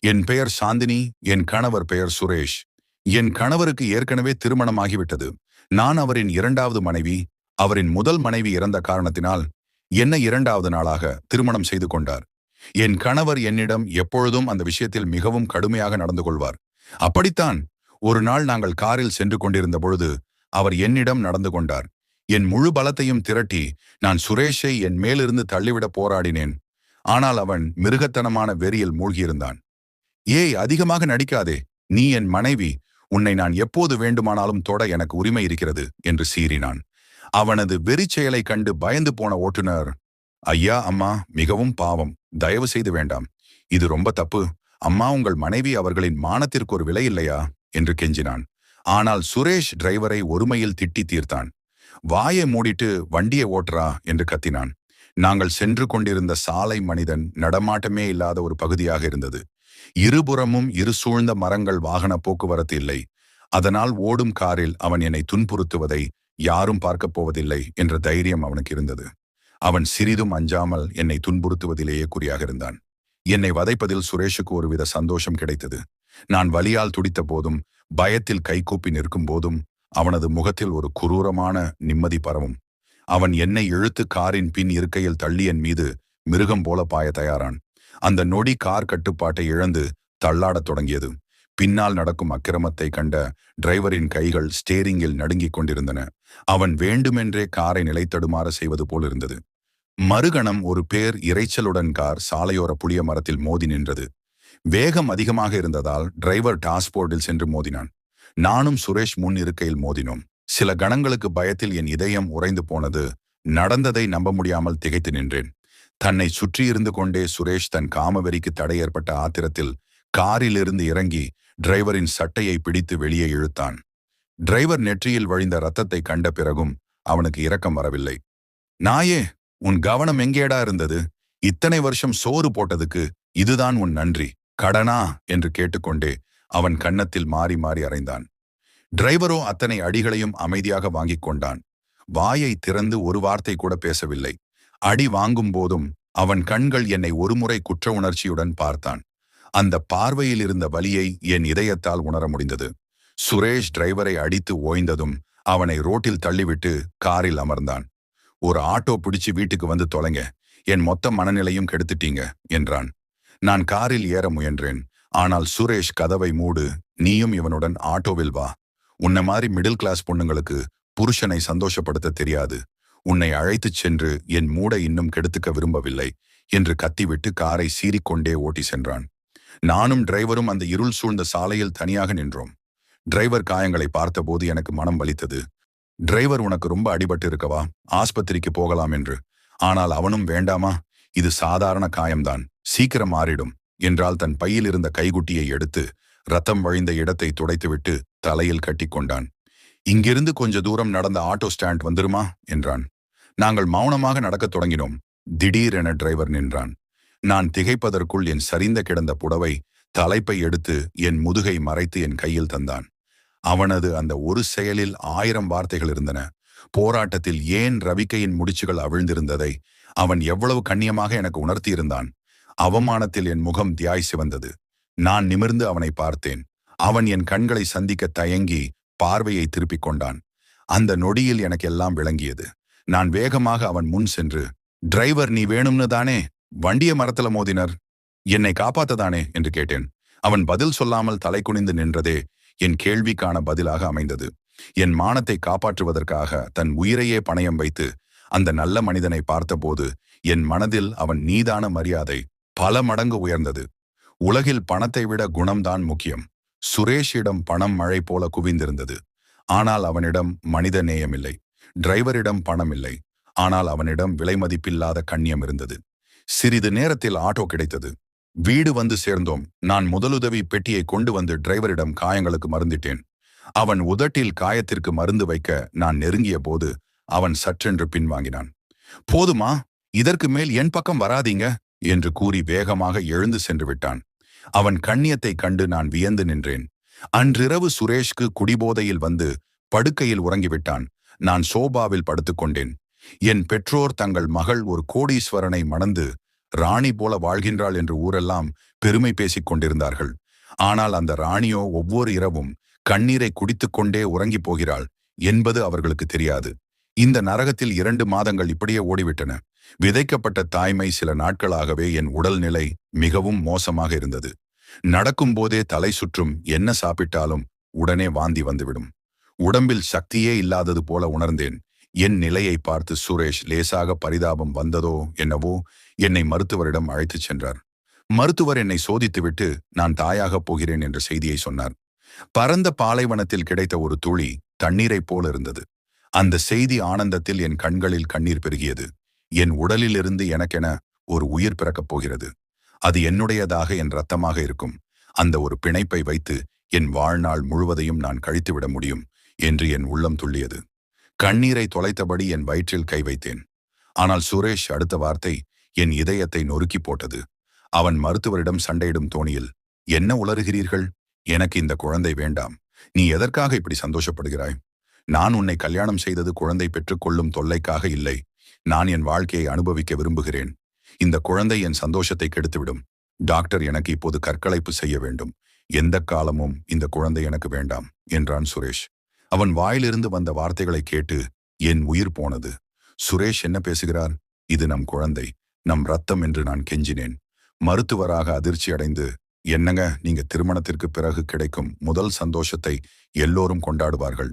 என் பெயர் சாந்தினி. என் கணவர் பெயர் சுரேஷ். என் கணவருக்கு ஏற்கனவே திருமணமாகிவிட்டது. நான் அவரின் இரண்டாவது மனைவி. அவரின் முதல் மனைவி இறந்த காரணத்தினால் என்னை இரண்டாவது நாளாக திருமணம் செய்து கொண்டார். என் கணவர் என்னிடம் எப்பொழுதும் அந்த விஷயத்தில் மிகவும் கடுமையாக நடந்து கொள்வார். அப்படித்தான் ஒரு நாள் நாங்கள் காரில் சென்று கொண்டிருந்த பொழுது அவர் என்னிடம் நடந்து கொண்டார். என் முழு பலத்தையும் திரட்டி நான் சுரேஷை என் மேலிருந்து தள்ளிவிட போராடினேன். ஆனால் அவன் மிருகத்தனமான வெறியில் மூழ்கியிருந்தான். ஏய், அதிகமாக நடிக்காதே, நீ என் மனைவி, உன்னை நான் எப்போது வேண்டுமானாலும் தொட எனக்கு உரிமை இருக்கிறது என்று சீறினான். அவனது வெறி செயலை கண்டு பயந்து போன ஓட்டுநர், ஐயா அம்மா, மிகவும் பாவம், தயவு செய்து வேண்டாம், இது ரொம்ப தப்பு, அம்மா உங்கள் மனைவி அவர்களின் மானத்திற்கு ஒரு விலை இல்லையா என்று கெஞ்சினான். ஆனால் சுரேஷ் டிரைவரை ஒருமையில் திட்டி தீர்த்தான். வாயை மூடிட்டு வண்டியை ஓட்டுறா என்று கத்தினான். நாங்கள் சென்று கொண்டிருந்த சாலை மனிதன் நடமாட்டமே இல்லாத ஒரு பகுதியாக இருந்தது. இருபுறமும் இரு சூழ்ந்த மரங்கள், வாகன போக்குவரத்து இல்லை. அதனால் ஓடும் காரில் அவன் என்னை துன்புறுத்துவதை யாரும் பார்க்கப் போவதில்லை என்ற தைரியம் அவனுக்கு இருந்தது. அவன் சிறிதும் அஞ்சாமல் என்னை துன்புறுத்துவதிலேயே குறியாக இருந்தான். என்னை வதைப்பதில் சுரேஷுக்கு ஒருவித சந்தோஷம் கிடைத்தது. நான் வலியால் துடித்த போதும், பயத்தில் கைகூப்பி நிற்கும் போதும் அவனது முகத்தில் ஒரு குரூரமான நிம்மதி பரவும். அவன் என்னை இழுத்து காரின் பின் இருக்கையில் தள்ளி என் மீது மிருகம் போல பாய தயாரான். அந்த நொடி கார் கட்டுப்பாட்டை இழந்து தள்ளாடத் தொடங்கியது. பின்னால் நடக்கும் அக்கிரமத்தை கண்ட டிரைவரின் கைகள் ஸ்டேரிங்கில் நடுங்கிக் கொண்டிருந்தன. அவன் வேண்டுமென்றே காரை நிலைத்தடுமாற செய்வது போலிருந்தது. மறுகணம் ஒரு பேர் இரைச்சலுடன் கார் சாலையோர புளிய மரத்தில் மோதி நின்றது. வேகம் அதிகமாக இருந்ததால் டிரைவர் டாஸ்போர்டில் சென்று மோதினான். நானும் சுரேஷ் முன் இருக்கையில் மோதினோம். சில கணங்களுக்கு பயத்தில் என் இதயம் உறைந்து போனது. நடந்ததை நம்ப முடியாமல் திகைத்து நின்றேன். தன்னை சுற்றியிருந்து கொண்டே சுரேஷ் தன் காமவெறிக்கு தடை ஏற்பட்ட ஆத்திரத்தில் காரிலிருந்து இறங்கி டிரைவரின் சட்டையை பிடித்து வெளியே இழுத்தான். டிரைவர் நெற்றியில் வழிந்த ரத்தத்தை கண்ட பிறகும் அவனுக்கு இரக்கம் வரவில்லை. நாயே, உன் கவனம் எங்கேடா இருந்தது? இத்தனை வருஷம் சோறு போட்டதுக்கு இதுதான் உன் நன்றி, கடனா என்று கேட்டுக்கொண்டே அவன் கன்னத்தில் மாறி மாறி அறைந்தான். டிரைவரோ அத்தனை அடிகளையும் அமைதியாக வாங்கிக் கொண்டான். வாயை திறந்து ஒரு வார்த்தை கூட பேசவில்லை. அடி வாங்கும் போதும் அவன் கண்கள் என்னை ஒருமுறை குற்ற உணர்ச்சியுடன் பார்த்தான். அந்த பார்வையில் இருந்த வலியை என் இதயத்தால் உணர முடிந்தது. சுரேஷ் டிரைவரை அடித்து ஓய்ந்ததும் அவனை ரோட்டில் தள்ளிவிட்டு காரில் அமர்ந்தான். ஒரு ஆட்டோ பிடிச்சு வீட்டுக்கு வந்து தொலைங்க, என் மொத்த மனநிலையும் கெடுத்துட்டீங்க என்றான். நான் காரில் ஏற முயன்றேன். ஆனால் சுரேஷ், கதவை மூடு, நீயும் இவனுடன் ஆட்டோவில் வா. உன்ன மாதிரி மிடில் கிளாஸ் பொண்ணுங்களுக்கு புருஷனை சந்தோஷப்படுத்த தெரியாது. உன்னை அழைத்துச் சென்று என் மூடை இன்னும் கெடுத்துக்க விரும்பவில்லை என்று கத்திவிட்டு காரை சீறிக்கொண்டே ஓட்டி சென்றான். நானும் டிரைவரும் அந்த இருள் சூழ்ந்த சாலையில் தனியாக நின்றோம். டிரைவர் காயங்களை பார்த்தபோது எனக்கு மனம் வலித்தது. டிரைவர், உனக்கு ரொம்ப அடிபட்டு இருக்கவா, ஆஸ்பத்திரிக்கு போகலாம் என்று. ஆனால் அவனும் வேண்டாமா, இது சாதாரண காயம்தான், சீக்கிரம் மாறிடும் என்றால் தன் பையில் இருந்த கைகுட்டியை எடுத்து ரத்தம் வழிந்த இடத்தை துடைத்துவிட்டு தலையில் கட்டி கொண்டான். இங்கிருந்து கொஞ்ச தூரம் நடந்த ஆட்டோ ஸ்டாண்ட் வந்துருமா என்றான். நாங்கள் மௌனமாக நடக்கத் தொடங்கினோம். திடீரென டிரைவர் நின்றான். நான் திகைப்பதற்குள் என் சரிந்த கிடந்த புடவை தலைப்பை எடுத்து என் முதுகை மறைத்து என் கையில் தந்தான். அவனது அந்த ஒரு செயலில் 1000 வார்த்தைகள் இருந்தன. போராட்டத்தில் ஏன் ரவிக்கையின் முடிச்சுகள் அவிழ்ந்திருந்ததை அவன் எவ்வளவு கண்ணியமாக எனக்கு உணர்த்தியிருந்தான். அவமானத்தில் என் முகம் தியாய் சிவந்தது. நான் நிமிர்ந்து அவனை பார்த்தேன். அவன் என் கண்களை சந்திக்க தயங்கி பார்வையை திருப்பிக் கொண்டான். அந்த நொடியில் எனக்கு எல்லாம் விளங்கியது. நான் வேகமாக அவன் முன் சென்று, டிரைவர், நீ வேணும்னு தானே வண்டிய மரத்துல மோதினர், என்னை காப்பாத்ததானே என்று கேட்டேன். அவன் பதில் சொல்லாமல் தலை குனிந்து நின்றதே என் கேள்விக்கான பதிலாக அமைந்தது. என் மானத்தை காப்பாற்றுவதற்காக தன் உயிரையே பணயம் வைத்து அந்த நல்ல மனிதனை பார்த்தபோது என் மனதில் அவன் நீதான மரியாதை பல மடங்கு உயர்ந்தது. உலகில் பணத்தை விட குணம்தான் முக்கியம். சுரேஷிடம் பணம் மழை போல குவிந்திருந்தது. ஆனால் அவனிடம் மனித நேயமில்லை. டிரைவரிடம் பணம் இல்லை. ஆனால் அவனிடம் விலைமதிப்பில்லாத கண்ணியம் இருந்தது. சிறிது நேரத்தில் ஆட்டோ கிடைத்தது. வீடு வந்து சேர்ந்தோம். நான் முதலுதவி பெட்டியை கொண்டு வந்து டிரைவரிடம் காயங்களுக்கு மருந்திட்டேன். அவன் உதட்டில் காயத்திற்கு மருந்து வைக்க நான் நெருங்கிய போது அவன் சற்றென்று பின்வாங்கினான். போதுமா, இதற்கு மேல் என் பக்கம் வராதீங்க என்று கூறி வேகமாக எழுந்து சென்று விட்டான். அவன் கண்ணியத்தை கண்டு நான் வியந்து நின்றேன். அன்றிரவு சுரேஷ்க்கு குடிபோதையில் வந்து படுக்கையில் உறங்கிவிட்டான். நான் சோபாவில் படுத்துக்கொண்டேன். என் பெற்றோர் தங்கள் மகள் ஒரு கோடீஸ்வரனை மணந்து ராணி போல வாழ்கின்றாள் என்று ஊரெல்லாம் பெருமை பேசிக் கொண்டிருந்தார்கள். ஆனால் அந்த ராணியோ ஒவ்வொரு இரவும் கண்ணீரை குடித்துக்கொண்டே உறங்கிப் போகிறாள் என்பது அவர்களுக்கு தெரியாது. இந்த நரகத்தில் 2 மாதங்கள் இப்படியே ஓடிவிட்டன. விதைக்கப்பட்ட தாய்மை சில நாட்களாகவே என் உடல்நிலை மிகவும் மோசமாக இருந்தது. நடக்கும்போதே தலை சுற்றும், என்ன சாப்பிட்டாலும் உடனே வாந்தி வந்துவிடும். உடம்பில் சக்தியே இல்லாதது போல உணர்ந்தேன். என் நிலையை பார்த்து சுரேஷ் லேசாக பரிதாபம் வந்ததோ என்னவோ என்னை மருத்துவரிடம் அழைத்துச் சென்றார். மருத்துவர் என்னை சோதித்துவிட்டு நான் தாயாகப் போகிறேன் என்ற செய்தியை சொன்னார். பரந்த பாலைவனத்தில் கிடைத்த ஒரு துளி தண்ணீரைப் போல இருந்தது. அந்த செய்தி ஆனந்தத்தில் என் கண்களில் கண்ணீர் பெருகியது. என் உடலிலிருந்து எனக்கென ஒரு உயிர் பிறக்கப் போகிறது. அது என்னுடையதாக என் ரத்தமாக இருக்கும். அந்த ஒரு பிணைப்பை வைத்து என் வாழ்நாள் முழுவதையும் நான் கழித்துவிட முடியும் என்று என் உள்ளம் துள்ளியது. கண்ணீரை தொலைத்தபடி என் வயிற்றில் கை வைத்தேன். ஆனால் சுரேஷ் அடுத்த வார்த்தை என் இதயத்தை நொறுக்கி போட்டது. அவன் மருத்துவரிடம் சண்டையிடும் தோணியில், என்ன உளறுகிறீர்கள்? எனக்கு இந்த குழந்தை வேண்டாம். நீ எதற்காக இப்படி சந்தோஷப்படுகிறாய்? நான் உன்னை கல்யாணம் செய்தது குழந்தை பெற்றுக்கொள்ளும் தொல்லைக்காக இல்லை. நான் என் வாழ்க்கையை அனுபவிக்க விரும்புகிறேன். இந்த குழந்தை என் சந்தோஷத்தை கெடுத்துவிடும். டாக்டர் எனக்கு இப்போது கற்களைப்பு செய்ய வேண்டும். எந்த காலமும் இந்த குழந்தை எனக்கு வேண்டாம் என்றான் சுரேஷ். அவன் வாயிலிருந்து வந்த வார்த்தைகளை கேட்டு என் உயிர் போனது. சுரேஷ் என்ன பேசுகிறார்? இது நம் குழந்தை, நம் ரத்தம் என்று நான் கெஞ்சினேன். மருத்துவராக அதிர்ச்சி அடைந்து, என்னங்க, நீங்க திருமணத்திற்கு பிறகு கிடைக்கும் முதல் சந்தோஷத்தை எல்லோரும் கொண்டாடுவார்கள்.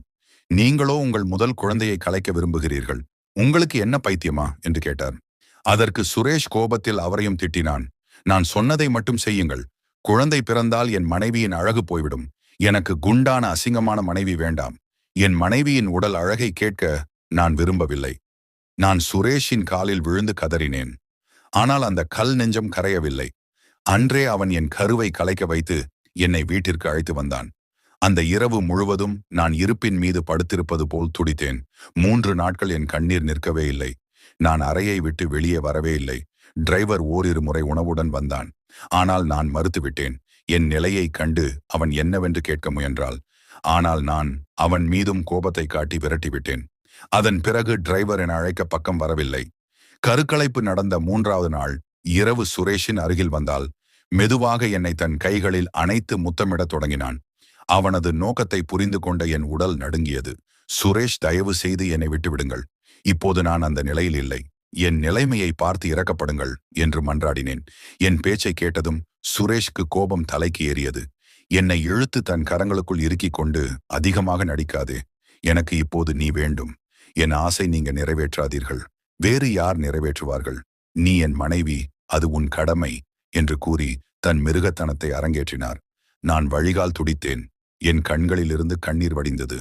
நீங்களோ உங்கள் முதல் குழந்தையை கலைக்க விரும்புகிறீர்கள். உங்களுக்கு என்ன பைத்தியமா என்று கேட்டார். அதற்கு சுரேஷ் கோபத்தில் அவரையும் திட்டினான். நான் சொன்னதை மட்டும் செய்யுங்கள். குழந்தை பிறந்தால் என் மனைவியின் அழகு போய்விடும். எனக்கு குண்டான அசிங்கமான மனைவி வேண்டாம். என் மனைவியின் உடல் அழகை கேட்க நான் விரும்பவில்லை. நான் சுரேஷின் காலில் விழுந்து கதறினேன். ஆனால் அந்த கல் நெஞ்சம் கரையவில்லை. அன்றே அவன் என் கருவை கலைக்க வைத்து என்னை வீட்டிற்கு அழைத்து வந்தான். அந்த இரவு முழுவதும் நான் இருப்பின் மீது படுத்திருப்பது போல் துடித்தேன். 3 நாட்கள் என் கண்ணீர் நிற்கவே இல்லை. நான் அறையை விட்டு வெளியே வரவே இல்லை. டிரைவர் ஓரிரு முறை உணவுடன் வந்தான். ஆனால் நான் மறுத்துவிட்டேன். என் நிலையை கண்டு அவன் என்னவென்று கேட்க முயன்றாள். ஆனால் நான் அவன் மீதும் கோபத்தை காட்டி விரட்டிவிட்டேன். அதன் பிறகு டிரைவர் என அழைக்க பக்கம் வரவில்லை. கருக்கலைப்பு நடந்த 3வது நாள் இரவு சுரேஷின் அருகில் வந்தால் மெதுவாக என்னை தன் கைகளில் அணைத்து முத்தமிடத் தொடங்கினான். அவனது நோக்கத்தை புரிந்து கொண்ட என் உடல் நடுங்கியது. சுரேஷ், தயவு செய்து என்னை விட்டுவிடுங்கள். இப்போது நான் அந்த நிலையில் இல்லை. என் நிலைமையை பார்த்து இரக்கப்படுங்கள் என்று மன்றாடினேன். என் பேச்சை கேட்டதும் சுரேஷ்க்கு கோபம் தலைக்கு ஏறியது. என்னை இழுத்து தன் கரங்களுக்குள் இறுக்கிக் கொண்டு, அதிகமாக நடிக்காதே. எனக்கு இப்போது நீ வேண்டும். என் ஆசை நீங்க நிறைவேற்றாதீர்கள். வேறு யார் நிறைவேற்றுவார்கள்? நீ என் மனைவி, அது உன் கடமை என்று கூறி தன் மிருகத்தனத்தை அரங்கேற்றினார். நான் வழிகால் துடித்தேன். என் கண்களிலிருந்து கண்ணீர் வடிந்தது.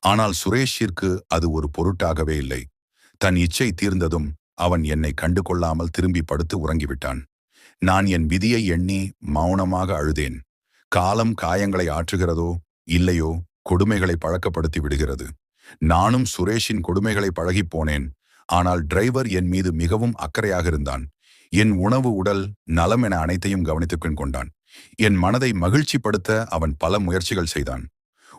ஆனால் சுரேஷிற்கு அது ஒரு பொருட்டாகவே இல்லை. தன் இச்சை தீர்ந்ததும் அவன் என்னை கண்டு கொள்ளாமல் திரும்பி படுத்து உறங்கிவிட்டான். நான் என் விதியை எண்ணி மௌனமாக அழுதேன். காலம் காயங்களை ஆற்றுகிறதோ இல்லையோ, கொடுமைகளை பழக்கப்படுத்தி விடுகிறது. நானும் சுரேஷின் கொடுமைகளை பழகிப் போனேன். ஆனால் டிரைவர் என் மீது மிகவும் அக்கறையாக இருந்தான். என் உணவு, உடல் நலம் என அனைத்தையும் கவனித்துக் கொண்டான். என் மனதை மகிழ்ச்சிப்படுத்த அவன் பல முயற்சிகள் செய்தான்.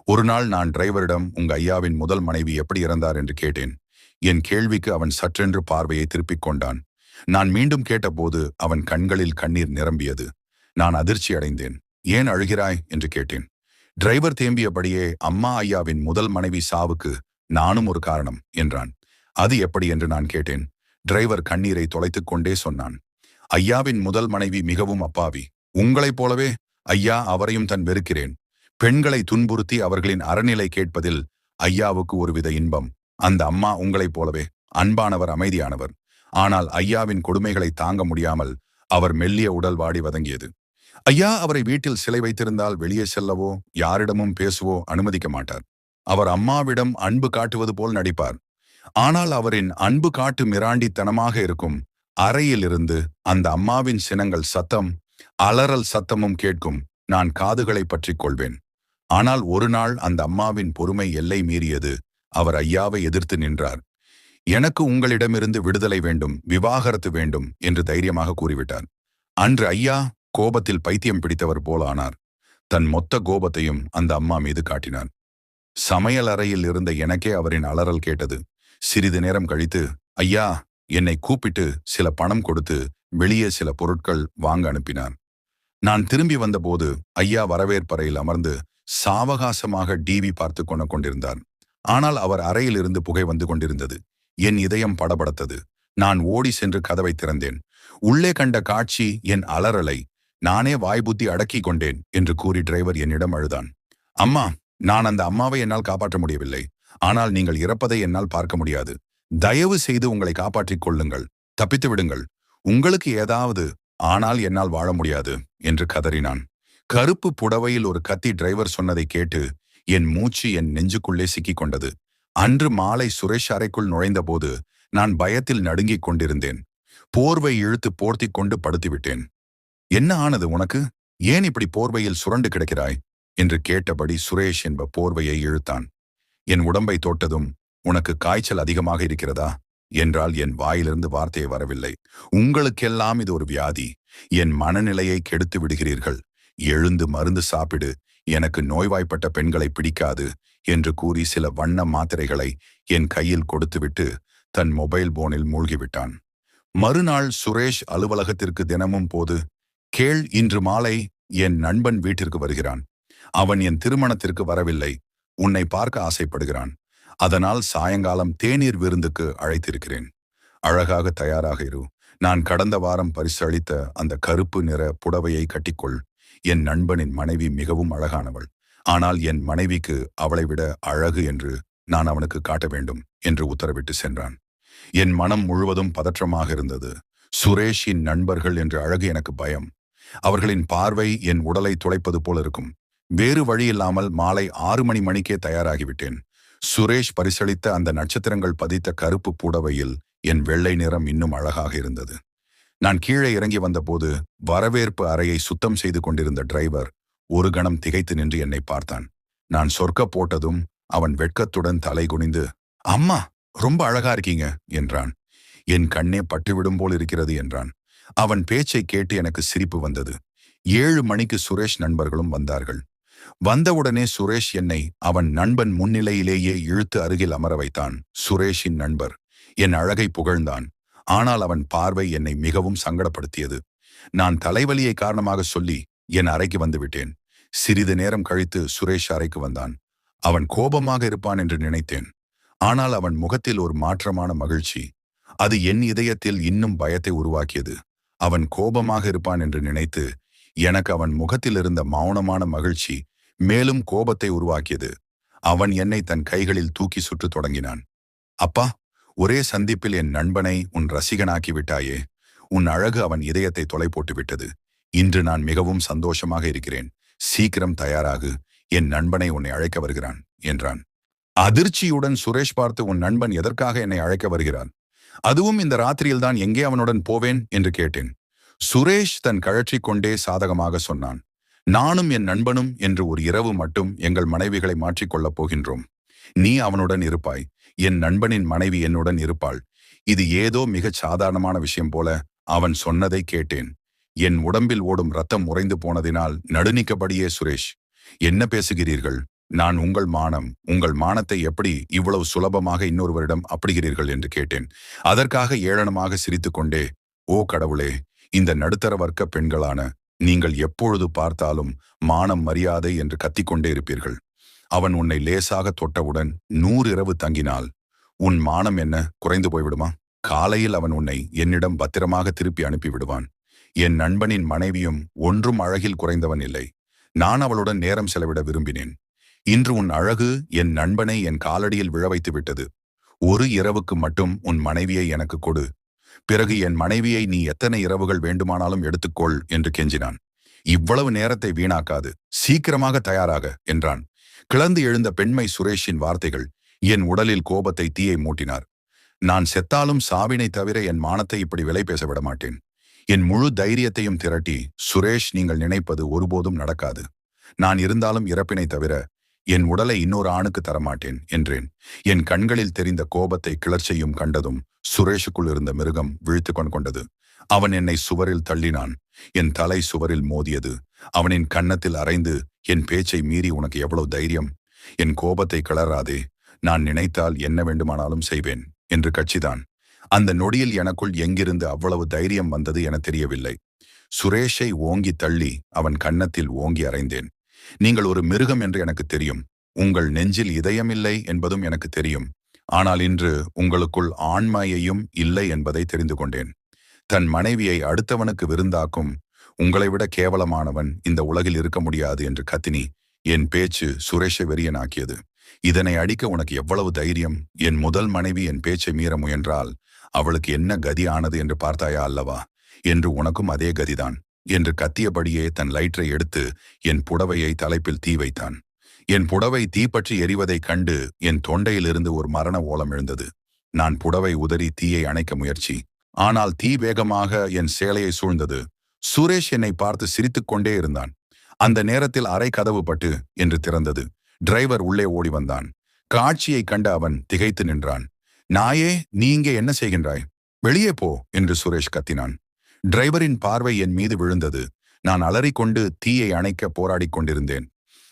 ஒரு நாள் நான் டிரைவரிடம், உங்க ஐயாவின் முதல் மனைவி எப்படி இறந்தார் என்று கேட்டேன். என் கேள்விக்கு அவன் சற்றென்று பார்வையை திருப்பிக் கொண்டான். நான் மீண்டும் கேட்டபோது அவன் கண்களில் கண்ணீர் நிரம்பியது. நான் அதிர்ச்சி அடைந்தேன். ஏன் அழுகிறாய் என்று கேட்டேன். டிரைவர் தேம்பியபடியே, அம்மா ஐயாவின் முதல் மனைவி சாவுக்கு நானும் ஒரு காரணம் என்றான். அது எப்படி என்று நான் கேட்டேன். டிரைவர் கண்ணீரை தொலைத்துக் கொண்டே சொன்னான். ஐயாவின் முதல் மனைவி மிகவும் அப்பாவி. உங்களைப் போலவே ஐயா அவரையும் தன் வெறுக்கிறேன். பெண்களை துன்புறுத்தி அவர்களின் அறநிலை கேட்பதில் ஐயாவுக்கு ஒருவித இன்பம். அந்த அம்மா உங்களைப் போலவே அன்பானவர், அமைதியானவர். ஆனால் ஐயாவின் கொடுமைகளை தாங்க முடியாமல் அவர் மெல்லிய உடல் வாடி வதங்கியது. ஐயா அவரை வீட்டில் சிலை வைத்திருந்தால் வெளியே செல்லவோ யாரிடமும் பேசுவோ அனுமதிக்க மாட்டார். அவர் அம்மாவிடம் அன்பு காட்டுவது போல் நடிப்பார். ஆனால் அவரின் அன்பு காட்டு மிராண்டித்தனமாக இருக்கும். அறையிலிருந்து அந்த அம்மாவின் சினங்கள் சத்தம், அலறல் சத்தமும் கேட்கும். நான் காதுகளை பற்றிக் கொள்வேன். ஆனால் ஒரு நாள் அந்த அம்மாவின் பொறுமை எல்லை மீறியது. அவர் ஐயாவை எதிர்த்து நின்றார். எனக்கு உங்களிடமிருந்து விடுதலை வேண்டும், விவாகரத்து வேண்டும் என்று தைரியமாக கூறிவிட்டார். அன்று ஐயா கோபத்தில் பைத்தியம் பிடித்தவர் போல ஆனார். தன் மொத்த கோபத்தையும் அந்த அம்மா மீது காட்டினார். சமையல் அறையில் இருந்த எனக்கே அவரின் அலறல் கேட்டது. சிறிது நேரம் கழித்து, ஐயா என்னை கூப்பிட்டு சில பணம் கொடுத்து வெளியே சில பொருட்கள் வாங்க அனுப்பினார். நான் திரும்பி வந்தபோது ஐயா வரவேற்பறையில் அமர்ந்து சாவகாசமாக டிவி பார்த்து கொண்டிருந்தார். ஆனால் அவர் அறையில் இருந்து புகை வந்து கொண்டிருந்தது. என் இதயம் படபடத்தது. நான் ஓடி சென்று கதவை திறந்தேன். உள்ளே கண்ட காட்சி என் அலறலை நானே வாய்புத்தி அடக்கிக் கொண்டேன் என்று கூறி டிரைவர் என்னிடம் அழுதான். அம்மா, நான் அந்த அம்மாவை என்னால் காப்பாற்ற முடியவில்லை. ஆனால் நீங்கள் இறப்பதை என்னால் பார்க்க முடியாது. தயவு செய்து உங்களை காப்பாற்றிக் கொள்ளுங்கள். தப்பித்து விடுங்கள். உங்களுக்கு ஏதாவது ஆனால் என்னால் வாழ முடியாது என்று கதறினான். கருப்பு புடவையில் ஒரு கத்தி டிரைவர் சொன்னதை கேட்டு என் மூச்சு என் நெஞ்சுக்குள்ளே சிக்கிக் கொண்டது. அன்று மாலை சுரேஷ் அறைக்குள் நுழைந்தபோது நான் பயத்தில் நடுங்கிக் கொண்டிருந்தேன். போர்வை இழுத்து போர்த்திக் கொண்டு படுத்துவிட்டேன். என்ன ஆனது உனக்கு? ஏன் இப்படி போர்வையில் சுரண்டு கிடக்கிறாய் என்று கேட்டபடி சுரேஷ் என்ப போர்வையை இழுத்தான். என் உடம்பை தொட்டதும், உனக்கு காய்ச்சல் அதிகமாக இருக்கிறதா என்றால் என் வாயிலிருந்து வார்த்தையை வரவில்லை. உங்களுக்கெல்லாம் இது ஒரு வியாதி. என் மனநிலையை கெடுத்து விடுகிறீர்கள். எழுந்து மருந்து சாப்பிடு. எனக்கு நோய்வாய்ப்பட்ட பெண்களை பிடிக்காது என்று கூறி சில வண்ண மாத்திரைகளை என் கையில் கொடுத்துவிட்டு தன் மொபைல் போனில் மூழ்கிவிட்டான். மறுநாள் சுரேஷ் அலுவலகத்திற்கு தினமும் போது, கேள், இன்று மாலை என் நண்பன் வீட்டிற்கு வருகிறான். அவன் என் திருமணத்திற்கு வரவில்லை. உன்னை பார்க்க ஆசைப்படுகிறான். அதனால் சாயங்காலம் தேநீர் விருந்துக்கு அழைத்திருக்கிறேன். அழகாக தயாராக இரு. நான் கடந்த வாரம் பரிசு அளித்த அந்த கருப்பு நிற புடவையை கட்டிக்கொள். என் நண்பனின் மனைவி மிகவும் அழகானவள். ஆனால் என் மனைவிக்கு அவளை விட அழகு என்று நான் அவனுக்கு காட்ட வேண்டும் என்று உத்தரவிட்டு சென்றான். என் மனம் முழுவதும் பதற்றமாக இருந்தது. சுரேஷின் நண்பர்கள் என்ற அழகு எனக்கு பயம். அவர்களின் பார்வை என் உடலை துளைப்பது போல் இருக்கும். வேறு வழியில்லாமல் மாலை 6 மணிக்கே தயாராகிவிட்டேன். சுரேஷ் பரிசளித்த அந்த நட்சத்திரங்கள் பதித்த கருப்பு புடவையில் என் வெள்ளை நிறம் இன்னும் அழகாக இருந்தது. நான் கீழே இறங்கி வந்தபோது வரவேற்பு அறையை சுத்தம் செய்து கொண்டிருந்த டிரைவர் ஒரு கணம் திகைத்து நின்று என்னை பார்த்தான். நான் சொர்க்க போட்டதும் அவன் வெட்கத்துடன் தலை குனிந்து, அம்மா, ரொம்ப அழகா இருக்கீங்க என்றான். என் கண்ணே பட்டுவிடும் போல் இருக்கிறது என்றான். அவன் பேச்சை கேட்டு எனக்கு சிரிப்பு வந்தது. 7 மணிக்கு சுரேஷ் நண்பர்களும் வந்தார்கள். வந்தவுடனே சுரேஷ் என்னை அவன் நண்பன் முன்னிலையிலேயே இழுத்து அருகில் அமர வைத்தான். சுரேஷின் நண்பர் என் அழகை புகழ்ந்தான். ஆனால் அவன் பார்வை என்னை மிகவும் சங்கடப்படுத்தியது. நான் தலைவலியை காரணமாக சொல்லி என் அறைக்கு வந்துவிட்டேன். சிறிது நேரம் கழித்து சுரேஷ் அறைக்கு வந்தான். அவன் கோபமாக இருப்பான் என்று நினைத்தேன். ஆனால் அவன் முகத்தில் ஒரு மாற்றமான மகிழ்ச்சி. அது என் இதயத்தில் இன்னும் பயத்தை உருவாக்கியது. அவன் கோபமாக இருப்பான் என்று நினைத்து எனக்கு அவன் முகத்தில் இருந்த மௌனமான மகிழ்ச்சி மேலும் கோபத்தை உருவாக்கியது. அவன் என்னை தன் கைகளில் தூக்கி சுற்று தொடங்கினான். அப்பா, ஒரே சந்திப்பில் என் நண்பனை உன் ரசிகனாக்கி விட்டாயே. உன் அழகு அவன் இதயத்தை தொலை போட்டு விட்டது. இன்று நான் மிகவும் சந்தோஷமாக இருக்கிறேன். சீக்கிரம் தயாராகு. என் நண்பனை உன்னை அழைக்க வருகிறான் என்றான். அதிர்ச்சியுடன் சுரேஷ் பார்த்து, உன் நண்பன் எதற்காக என்னை அழைக்க வருகிறான்? அதுவும் இந்த ராத்திரியில்தான் எங்கே அவனுடன் போவேன் என்று கேட்டேன். சுரேஷ் தன் கழற்றிக் கொண்டே சாதகமாக சொன்னான். நானும் என் நண்பனும் என்று ஒரு இரவு மட்டும் எங்கள் மனைவிகளை மாற்றிக்கொள்ளப் போகின்றோம். நீ அவனுடன் இருப்பாய். என் நண்பனின் மனைவி என்னுடன் இருப்பாள். இது ஏதோ மிகச் சாதாரணமான விஷயம் போல அவன் சொன்னதை கேட்டேன். என் உடம்பில் ஓடும் ரத்தம் உறைந்து போனதினால் நடுநிக்கபடியே, சுரேஷ், என்ன பேசுகிறீர்கள்? நான் உங்கள் மானத்தை எப்படி இவ்வளவு சுலபமாக இன்னொருவரிடம் அப்படிகிறீர்கள் என்று கேட்டேன். அதற்காக ஏளனமாக சிரித்துக்கொண்டே, ஓ கடவுளே, இந்த நடுத்தர வர்க்க பெண்களான நீங்கள் எப்பொழுது பார்த்தாலும் மானம், மரியாதை என்று கத்திக்கொண்டே இருப்பீர்கள். அவன் உன்னை லேசாக தொட்டவுடன் 100 இரவு தங்கினால் உன் மானம் என்ன குறைந்து போய்விடுமா? காலையில் அவன் உன்னை என்னிடம் பத்திரமாக திருப்பி அனுப்பி விடுவான். என் நண்பனின் மனைவியும் ஒன்றும் அழகில் குறைந்தவன் இல்லை. நான் அவளுடன் நேரம் செலவிட விரும்பினேன். இன்று உன் அழகு என் நண்பனை என் காலடியில் விழ வைத்து விட்டது. ஒரு இரவுக்கு மட்டும் உன் மனைவியை எனக்கு கொடு. பிறகு என் மனைவியை நீ எத்தனை இரவுகள் வேண்டுமானாலும் எடுத்துக்கொள் என்று கெஞ்சினான். இவ்வளவு நேரத்தை வீணாக்காது, சீக்கிரமாக தயாராக என்றான். கிளந்து எழுந்த பெண்மை சுரேஷின் வார்த்தைகள் என் உடலில் கோபத்தை தீயை மூட்டினார். நான் செத்தாலும் சாவினை தவிர என் மானத்தை இப்படி விலை பேச விட மாட்டேன். என் முழு தைரியத்தையும் திரட்டி, சுரேஷ், நீங்கள் நினைப்பது ஒருபோதும் நடக்காது. நான் இருந்தாலும் இறப்பினை தவிர என் உடலை இன்னொரு ஆணுக்கு தரமாட்டேன் என்றேன். என் கண்களில் தெரிந்த கோபத்தை கிளர்ச்சியும் கண்டதும் சுரேஷுக்குள் இருந்த மிருகம் விழித்து கொண்டது. அவன் என்னை சுவரில் தள்ளினான். என் தலை சுவரில் மோதியது. அவனின் கன்னத்தில் அரைந்து, என் பேச்சை மீறி உனக்கு எவ்வளவு தைரியம்? என் கோபத்தை கிளறாதே. நான் நினைத்தால் என்ன வேண்டுமானாலும் செய்வேன் என்று கட்சிதான். அந்த நொடியில் எனக்குள் எங்கிருந்து அவ்வளவு தைரியம் வந்தது என தெரியவில்லை. சுரேஷை ஓங்கி தள்ளி அவன் கன்னத்தில் ஓங்கி அறைந்தேன். நீங்கள் ஒரு மிருகம் என்று எனக்கு தெரியும். உங்கள் நெஞ்சில் இதயமில்லை என்பதும் எனக்கு தெரியும். ஆனால் இன்று உங்களுக்குள் ஆண்மையையும் இல்லை என்பதை தெரிந்து கொண்டேன். தன் மனைவியை அடுத்தவனுக்கு விருந்தாக்கும் உங்களை விட கேவலமானவன் இந்த உலகில் இருக்க முடியாது என்று கத்தினி. என் பேச்சு சுரேஷை வெறியனாக்கியது. இதனை அடிக்க உனக்கு எவ்வளவு தைரியம்? என் முதல் மனைவி என் பேச்சை மீற முயன்றால் அவளுக்கு என்ன கதி ஆனது என்று பார்த்தாயா அல்லவா? என்று உனக்கும் அதே கதிதான் என்று கத்தியபடியே தன் லைட்டரை எடுத்து என் புடவையை தலைப்பில் தீ வைத்தான். என் புடவை தீப்பற்றி எரிவதைக் கண்டு என் தொண்டையிலிருந்து ஒரு மரண ஓலம் எழுந்தது. நான் புடவை உதறி தீயை அணைக்க முயற்சி. ஆனால் தீ வேகமாக என் சேலையை சூழ்ந்தது. சுரேஷ் என்னை பார்த்து சிரித்துக் கொண்டே இருந்தான். அந்த நேரத்தில் அறை கதவு பட்டு என்று திறந்தது. டிரைவர் உள்ளே ஓடி வந்தான். காட்சியை கண்ட அவன் திகைத்து நின்றான். நாயே, நீ இங்கே என்ன செய்கின்றாய்? வெளியே போ என்று சுரேஷ் கத்தினான். டிரைவரின் பார்வை என் மீது விழுந்தது. நான் அலறிக்கொண்டு தீயை அணைக்க போராடிக் கொண்டிருந்தேன்.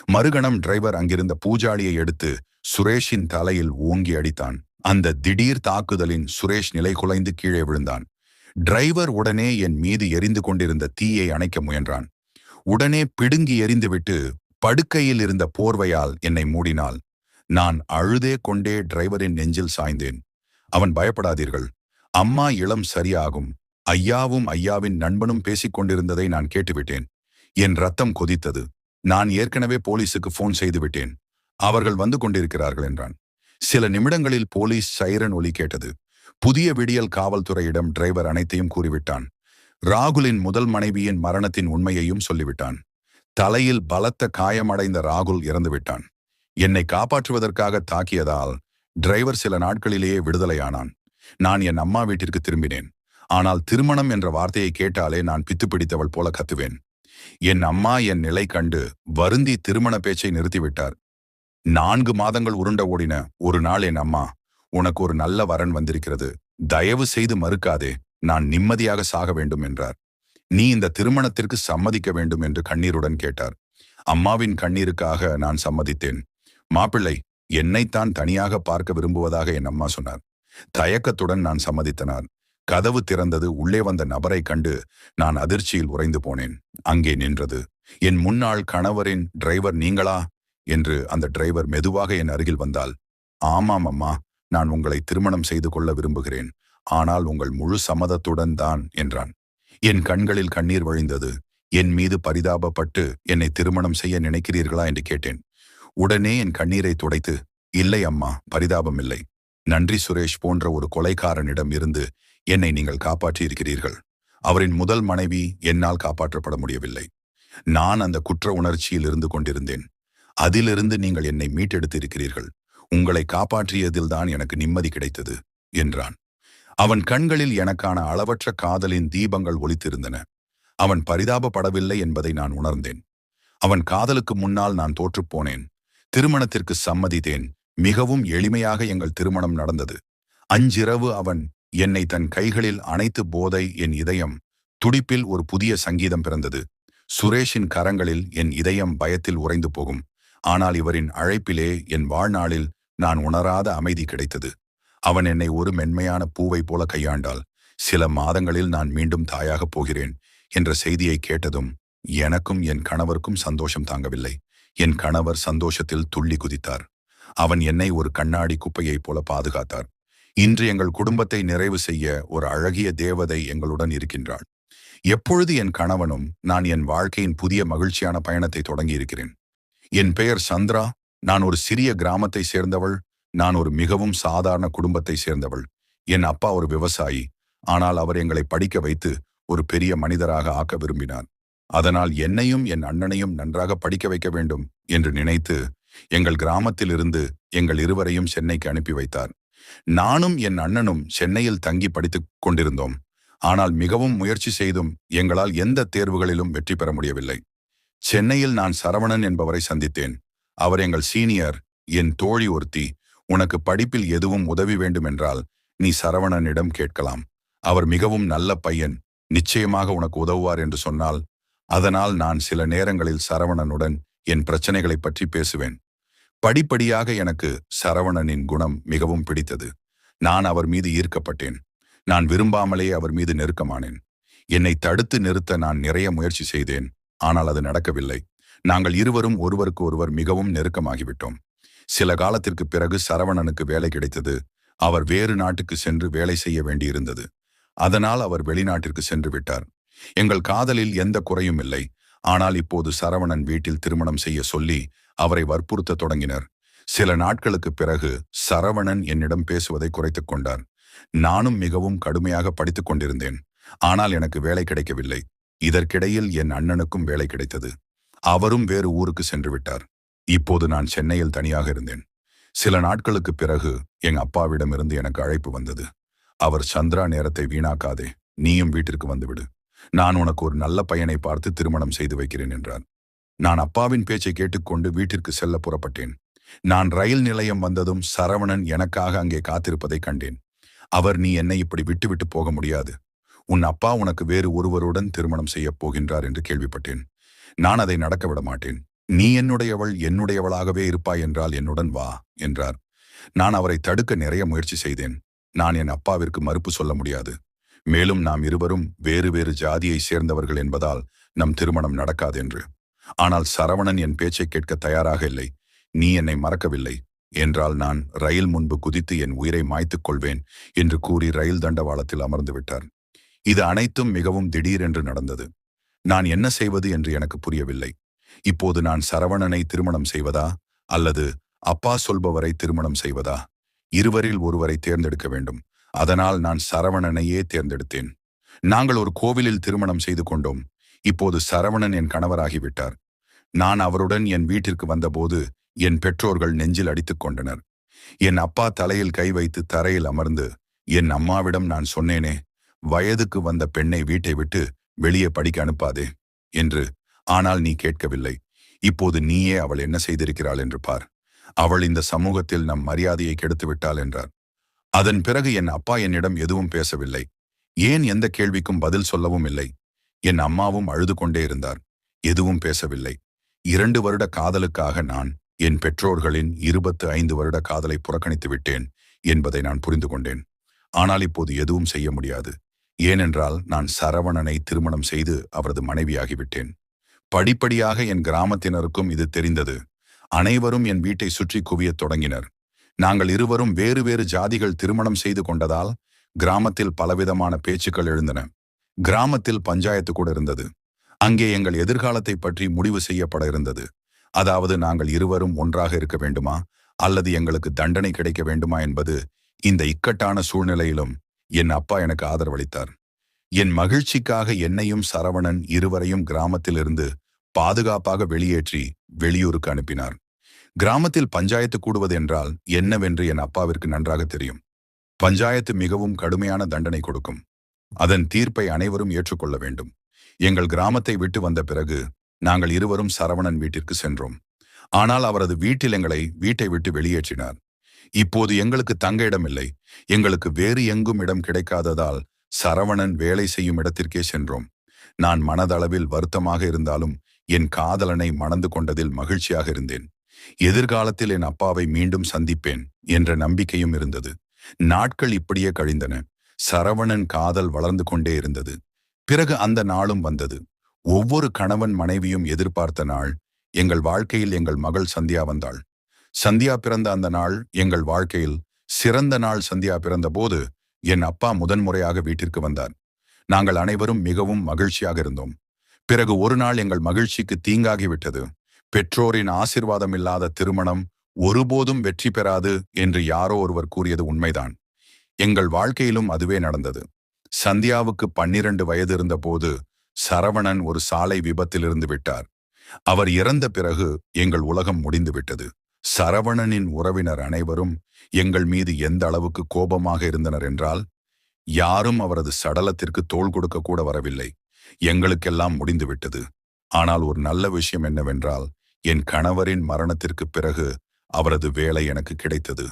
மறுகணம் டிரைவர் அங்கிருந்த பூஜாலியை எடுத்து சுரேஷின் தலையில் ஓங்கி அடித்தான். அந்த திடீர் தாக்குதலின் சுரேஷ் நிலை குலைந்து கீழே விழுந்தான். டிரைவர் உடனே என் மீது எரிந்து கொண்டிருந்த தீயை அணைக்க முயன்றான். உடனே பிடுங்கி எறிந்துவிட்டு படுக்கையில் இருந்த போர்வையால் என்னை மூடினாள். நான் அழுதே கொண்டே டிரைவரின் நெஞ்சில் சாய்ந்தேன். அவன் பயப்படாதீர்கள், அம்மா இளம் சரியாகும். ஐயாவும் ஐயாவின் நண்பனும் பேசிக் கொண்டிருந்ததை நான் கேட்டுவிட்டேன். என் ரத்தம் கொதித்தது. நான் ஏற்கனவே போலீஸுக்கு போன் செய்து விட்டேன். அவர்கள் வந்து கொண்டிருக்கிறார்கள் என்றான். சில நிமிடங்களில் போலீஸ் சைரன் ஒலி கேட்டது. புதிய விடியல் காவல்துறையிடம் டிரைவர் அனைத்தையும் கூறிவிட்டான். ராகுலின் முதல் மனைவியின் மரணத்தின் உண்மையையும் சொல்லிவிட்டான். தலையில் பலத்த காயமடைந்த ராகுல் இறந்துவிட்டான். என்னை காப்பாற்றுவதற்காக தாக்கியதால் டிரைவர் சில நாட்களிலேயே விடுதலையானான். நான் என் அம்மா வீட்டிற்கு திரும்பினேன். ஆனால் திருமணம் என்ற வார்த்தையை கேட்டாலே நான் பித்து பிடித்தவள் போல கத்துவேன். என் அம்மா என் நிலை கண்டு வருந்தி திருமண பேச்சை நிறுத்திவிட்டார். 4 மாதங்கள் உருண்ட ஓடின. ஒரு நாள் என் அம்மா, உனக்கு ஒரு நல்ல வரன் வந்திருக்கிறது, தயவு செய்து மறுக்காதே, நான் நிம்மதியாக சாக வேண்டும் என்றார். நீ இந்த திருமணத்திற்கு சம்மதிக்க வேண்டும் என்று கண்ணீருடன் கேட்டார். அம்மாவின் கண்ணீருக்காக நான் சம்மதித்தேன். மாப்பிள்ளை என்னைத்தான் தனியாக பார்க்க விரும்புவதாக என் அம்மா சொன்னார். தயக்கத்துடன் நான் சம்மதித்தனார். கதவு திறந்தது. உள்ளே வந்த நபரை கண்டு நான் அதிர்ச்சியில் உறைந்து போனேன். அங்கே நின்றது என் முன்னாள் கணவரின் டிரைவர். நீங்களா என்று அந்த டிரைவர் மெதுவாக என் அருகில் வந்தால், ஆமாம் அம்மா, நான் உங்களை திருமணம் செய்து கொள்ள விரும்புகிறேன். ஆனால் உங்கள் முழு சம்மதத்துடன் தான் என்றான். என் கண்களில் கண்ணீர் வழிந்தது. என் மீது பரிதாபப்பட்டு என்னை திருமணம் செய்ய நினைக்கிறீர்களா என்று கேட்டேன். உடனே என் கண்ணீரை துடைத்து, இல்லை அம்மா, பரிதாபம் இல்லை. நன்றி, சுரேஷ் போன்ற ஒரு கொலைக்காரனிடம் இருந்து என்னை நீங்கள் காப்பாற்றியிருக்கிறீர்கள். அவரின் முதல் மனைவி என்னால் காப்பாற்றப்பட முடியவில்லை. நான் அந்த குற்ற உணர்ச்சியில் இருந்து கொண்டிருந்தேன். அதிலிருந்து நீங்கள் என்னை மீட்டெடுத்திருக்கிறீர்கள். உங்களை காப்பாற்றியதில்தான் எனக்கு நிம்மதி கிடைத்தது என்றான். அவன் கண்களில் எனக்கான அளவற்ற காதலின் தீபங்கள் ஒலித்திருந்தன. அவன் பரிதாபப்படவில்லை என்பதை நான் உணர்ந்தேன். அவன் காதலுக்கு முன்னால் நான் தோற்றுப்போனேன். திருமணத்திற்கு சம்மதித்தேன். மிகவும் எளிமையாக எங்கள் திருமணம் நடந்தது. அன்றிரவு அவன் என்னை தன் கைகளில் அணைத்து போதை என் இதயம் துடிப்பில் ஒரு புதிய சங்கீதம் பிறந்தது. சுரேஷின் கரங்களில் என் இதயம் பயத்தில் உறைந்து போகும். ஆனால் இவரின் அழைப்பிலே என் வாழ்நாளில் நான் உணராத அமைதி கிடைத்தது. அவன் என்னை ஒரு மென்மையான பூவை போல கையாண்டாள். சில மாதங்களில் நான் மீண்டும் தாயாகப் போகிறேன் என்ற செய்தியை கேட்டதும் எனக்கும் என் கணவருக்கும் சந்தோஷம் தாங்கவில்லை. என் கணவர் சந்தோஷத்தில் துள்ளி குதித்தார். அவன் என்னை ஒரு கண்ணாடி குப்பையைப் போல பாதுகாத்தார். இன்று எங்கள் குடும்பத்தை நிறைவு செய்ய ஒரு அழகிய தேவதை எங்களுடன் இருக்கின்றாள். எப்பொழுது என் கணவனும் நான் என் வாழ்க்கையின் புதிய மகிழ்ச்சியான பயணத்தை தொடங்கி இருக்கிறேன். என் பெயர் சந்திரா. நான் ஒரு சிறிய கிராமத்தை சேர்ந்தவள். நான் ஒரு மிகவும் சாதாரண குடும்பத்தை சேர்ந்தவள். என் அப்பா ஒரு விவசாயி. ஆனால் அவர் எங்களை படிக்க வைத்து ஒரு பெரிய மனிதராக ஆக்க விரும்பினார். அதனால் என்னையும் என் அண்ணனையும் நன்றாக படிக்க வைக்க வேண்டும் என்று நினைத்து எங்கள் கிராமத்திலிருந்து எங்கள் இருவரையும் சென்னைக்கு அனுப்பி வைத்தார். நானும் என் அண்ணனும் சென்னையில் தங்கி படித்துக் கொண்டிருந்தோம். ஆனால் மிகவும் முயற்சி செய்தும் எங்களால் எந்த தேர்வுகளிலும் வெற்றி பெற முடியவில்லை. சென்னையில் நான் சரவணன் என்பவரை சந்தித்தேன். அவர் எங்கள் சீனியர். என் தோழி ஒருத்தி, உனக்கு படிப்பில் எதுவும் உதவி வேண்டுமென்றால் நீ சரவணனிடம் கேட்கலாம். அவர் மிகவும் நல்ல பையன், நிச்சயமாக உனக்கு உதவுவார் என்று சொன்னால். அதனால் நான் சில நேரங்களில் சரவணனுடன் என் பிரச்சனைகளை பற்றி பேசுவேன். படிப்படியாக எனக்கு சரவணனின் குணம் மிகவும் பிடித்தது. நான் அவர் மீது ஈர்க்கப்பட்டேன். நான் விரும்பாமலே அவர் மீது நெருக்கமானேன். என்னை தடுத்து நிறுத்த நான் நிறைய முயற்சி செய்தேன். ஆனால் அது நடக்கவில்லை. நாங்கள் இருவரும் ஒருவருக்கு ஒருவர் மிகவும் நெருக்கமாகிவிட்டோம். சில காலத்திற்கு பிறகு சரவணனுக்கு வேலை கிடைத்தது. அவர் வேறு நாட்டுக்கு சென்று வேலை செய்ய வேண்டியிருந்தது. அதனால் அவர் வெளிநாட்டிற்கு சென்று விட்டார். எங்கள் காதலில் எந்த குறையும் இல்லை. ஆனால் இப்போது சரவணன் வீட்டில் திருமணம் செய்ய சொல்லி அவரை வற்புறுத்த தொடங்கினர். சில நாட்களுக்கு பிறகு சரவணன் என்னிடம் பேசுவதை குறைத்துக் கொண்டார். நானும் மிகவும் கடுமையாக படித்துக் கொண்டிருந்தேன். ஆனால் எனக்கு வேலை கிடைக்கவில்லை. இதற்கிடையில் என் அண்ணனுக்கும் வேலை கிடைத்தது. அவரும் வேறு ஊருக்கு சென்று விட்டார். இப்போது நான் சென்னையில் தனியாக இருந்தேன். சில நாட்களுக்கு பிறகு எங்க அப்பாவிடமிருந்து எனக்கு அழைப்பு வந்தது. அவர், சந்திரா, நேரத்தை வீணாக்காதே, நீயும் வீட்டிற்கு வந்துவிடு. நான் உனக்கு ஒரு நல்ல பையனை பார்த்து திருமணம் செய்து வைக்கிறேன் என்றார். நான் அப்பாவின் பேச்சை கேட்டுக்கொண்டு வீட்டிற்கு செல்ல புறப்பட்டேன். நான் ரயில் நிலையம் வந்ததும் சரவணன் எனக்காக அங்கே காத்திருப்பதை கண்டேன். அவர், நீ என்னை இப்படி விட்டுவிட்டு போக முடியாது. உன் அப்பா உனக்கு வேறு ஒருவருடன் திருமணம் செய்யப் போகின்றார் என்று கேள்விப்பட்டேன். நான் அதை நடக்க விட மாட்டேன். நீ என்னுடையவளாகவே இருப்பாய் என்றால் என்னுடன் வா என்றார். நான் அவரை தடுக்க நிறைய முயற்சி செய்தேன். நான் என் அப்பாவிற்கு மறுப்பு சொல்ல முடியாது. மேலும் நாம் இருவரும் வேறு வேறு ஜாதியை சேர்ந்தவர்கள் என்பதால் நம் திருமணம் நடக்காது என்று. ஆனால் சரவணன் என் பேச்சை கேட்க தயாராக இல்லை. நீ என்னை மறக்கவில்லை என்றால் நான் ரயில் முன்பு குதித்து என் உயிரை மாய்த்துக் கொள்வேன் என்று கூறி ரயில் தண்டவாளத்தில் அமர்ந்து விட்டார். இது அனைத்தும் மிகவும் திடீரென்று நடந்தது. நான் என்ன செய்வது என்று எனக்கு புரியவில்லை. இப்போது நான் சரவணனை திருமணம் செய்வதா அல்லது அப்பா சொல்பவரை திருமணம் செய்வதா? இருவரில் ஒருவரை தேர்ந்தெடுக்க வேண்டும். அதனால் நான் சரவணனையே தேர்ந்தெடுத்தேன். நாங்கள் ஒரு கோவிலில் திருமணம் செய்து கொண்டோம். இப்போது சரவணன் என் கணவராகிவிட்டார். நான் அவருடன் என் வீட்டிற்கு வந்தபோது என் பெற்றோர்கள் நெஞ்சில் அடித்துக் கொண்டனர். என் அப்பா தலையில் கை வைத்து தரையில் அமர்ந்து, என் அம்மாவிடம் நான் சொன்னேனே, வயதுக்கு வந்த பெண்ணை வீட்டை விட்டு வெளியே படிக்க அனுப்பாதே என்று. ஆனால் நீ கேட்கவில்லை. இப்போது நீயே அவள் என்ன செய்திருக்கிறாள் என்று பார். அவள் இந்த சமூகத்தில் நம் மரியாதையை கெடுத்து விட்டாள் என்றார். அதன் பிறகு என் அப்பா என்னிடம் எதுவும் பேசவில்லை. ஏன் எந்த கேள்விக்கும் பதில் சொல்லவும் இல்லை. என் அம்மாவும் அழுது கொண்டே இருந்தார். எதுவும் பேசவில்லை. 2 வருட காதலுக்காக நான் என் பெற்றோர்களின் 25 வருட காதலை புறக்கணித்து விட்டேன் என்பதை நான் புரிந்து கொண்டேன். ஆனால் இப்போது எதுவும் செய்ய முடியாது. ஏனென்றால் நான் சரவணனை திருமணம் செய்து அவரது மனைவியாகிவிட்டேன். படிப்படியாக என் கிராமத்தினருக்கும் இது தெரிந்தது. அனைவரும் என் வீட்டை சுற்றி குவியத் தொடங்கினர். நாங்கள் இருவரும் வேறு வேறு ஜாதிகள் திருமணம் செய்து கொண்டதால் கிராமத்தில் பலவிதமான பேச்சுக்கள் எழுந்தன. கிராமத்தில் பஞ்சாயத்து கூட இருந்தது. அங்கே எங்கள் எதிர்காலத்தை பற்றி முடிவு செய்யப்பட இருந்தது. அதாவது நாங்கள் இருவரும் ஒன்றாக இருக்க வேண்டுமா அல்லது எங்களுக்கு தண்டனை கிடைக்க வேண்டுமா என்பது. இந்த இக்கட்டான சூழ்நிலையிலும் என் அப்பா எனக்கு ஆதரவளித்தார். என் மகிழ்ச்சிக்காக என்னையும் சரவணன் இருவரையும் கிராமத்திலிருந்து பாதுகாப்பாக வெளியேற்றி வெளியூருக்கு அனுப்பினார். கிராமத்தில் பஞ்சாயத்து கூடுவது என்றால் என்னவென்று என் அப்பாவிற்கு நன்றாக தெரியும். பஞ்சாயத்து மிகவும் கடுமையான தண்டனை கொடுக்கும். அதன் தீர்ப்பை அனைவரும் ஏற்றுக்கொள்ள வேண்டும். எங்கள் கிராமத்தை விட்டு வந்த பிறகு நாங்கள் இருவரும் சரவணன் வீட்டிற்கு சென்றோம். ஆனால் அவரது வீட்டில் எங்களை வீட்டை விட்டு வெளியேற்றினார். இப்போது எங்களுக்கு தங்க இடமில்லை. எங்களுக்கு வேறு எங்கும் இடம் கிடைக்காததால் சரவணன் வேலை செய்யும் இடத்திற்கே சென்றோம். நான் மனதளவில் வருத்தமாக இருந்தாலும் என் காதலனை மணந்து கொண்டதில் மகிழ்ச்சியாக இருந்தேன். எதிர்காலத்தில் என் அப்பாவை மீண்டும் சந்திப்பேன் என்ற நம்பிக்கையும் இருந்தது. நாட்கள் இப்படியே கழிந்தன. சரவணன் காதல் வளர்ந்து கொண்டே இருந்தது. பிறகு அந்த நாளும் வந்தது. ஒவ்வொரு கணவன் மனைவியும் எதிர்பார்த்த நாள். எங்கள் வாழ்க்கையில் எங்கள் மகள் சந்தியா வந்தாள். சந்தியா பிறந்த அந்த நாள் எங்கள் வாழ்க்கையில் சிறந்த நாள். சந்தியா பிறந்த போது என் அப்பா முதன்முறையாக வீட்டிற்கு வந்தார். நாங்கள் அனைவரும் மிகவும் மகிழ்ச்சியாக இருந்தோம். பிறகு ஒரு நாள் எங்கள் மகிழ்ச்சிக்கு தீங்காகிவிட்டது. பெற்றோரின் ஆசிர்வாதம் இல்லாத திருமணம் ஒருபோதும் வெற்றி பெறாது என்று யாரோ ஒருவர் கூறியது உண்மைதான். எங்கள் வாழ்க்கையிலும் அதுவே நடந்தது. சந்தியாவுக்கு 12 வயது இருந்தபோது சரவணன் ஒரு சாலை விபத்தில் இருந்து விட்டார். அவர் இறந்த பிறகு எங்கள் உலகம் முடிந்து விட்டது. சரவணனின் உறவினர் அனைவரும் எங்கள் மீது எந்த அளவுக்கு கோபமாக இருந்தனர் என்றால், யாரும் அவரது சடலத்திற்கு தோள் கொடுக்க கூட வரவில்லை. எங்களுக்கெல்லாம் முடிந்து விட்டது. ஆனால் ஒரு நல்ல விஷயம் என்னவென்றால், என் கணவரின் மரணத்திற்கு பிறகு அவரது வேலை எனக்கு கிடைத்தது.